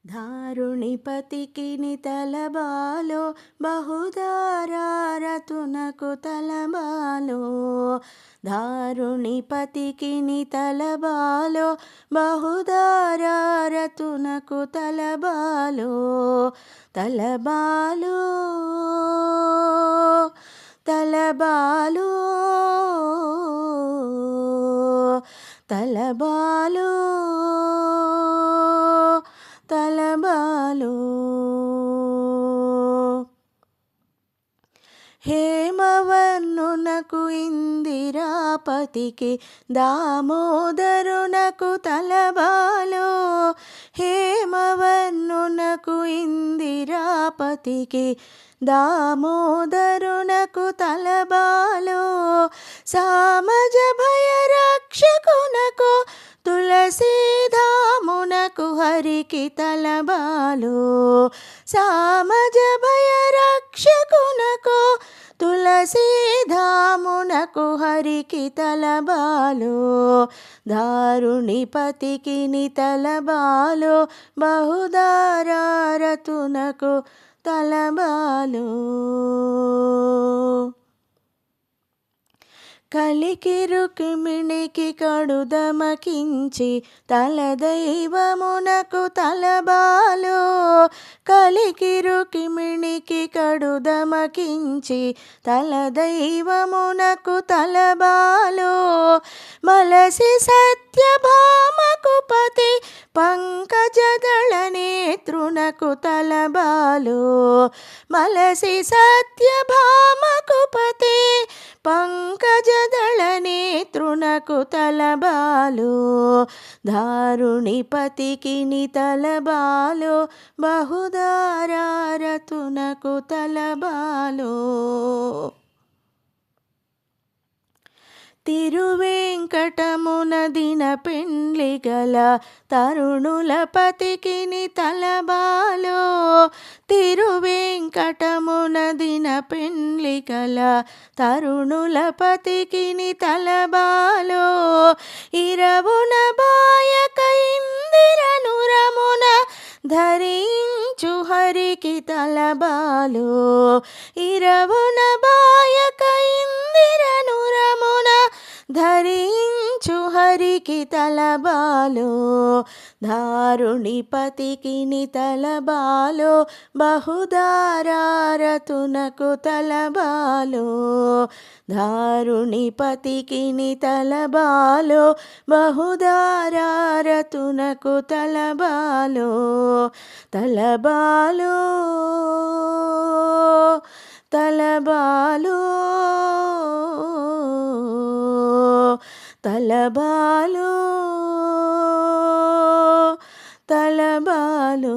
ధారుణిపతికిని తలబాలో బహుదారారతునకు తలబాలో ధారుణిపతికిని తలబాలో బహుదారారతునకు తలబాలో తలబాలో తలబాలో తలబాలో తలబాలో హేమవర్ణునకు ఇందిరాపతికి దామోదరునకు తలబాలో హేమవర్ణునకు ఇందిరాపతికి దామోదరునకు తలబాలో సామజ భయ రక్షకునకు తులసీధామునకు హరికి తలబాలో సామజ భయ రక్షకునకు తులసీధామునకు హరికి తలబాలో ధారుణిపతికి తలబాలో బహుదారారతునకు తలబాలో కలికి రుక్మిణికి కడుదమకించి తలదైవమునకు తలబాలో కలికి రుక్మిణికి కడుదమకించి తలదైవమునకు తలబాలో మలసి సత్యభామకు పతి పంకజదళ నేత్రునకు తలబాలో మలసి సత్యభామకు పతి పంకజదళ నేత్రునకు తలబాలో ధారుణిపతికి తలబాలో బహుదారారతునకు తలబాలో తిరువేంకటమున దిన పెండ్లి గల తరుణుల పతికి తలబాలో తిరువేంకటమున దిన పెండ్లి గల తరుణుల పతికి తలబాలో ఇరవున బాయక ఇందిరనురమున ధరించు హరికి తలబాలో ఇరవున బాయక ఇందిరనురమున ధరించు హరికి తలబాలో ధారుణిపతికి తలబాలో బహుదారారతునకు తలబాలో ధారుణిపతికి తలబాలో బహుదారారతునకు తలబాలో తలబాలో తలబాలో తలబాలో తలబాలో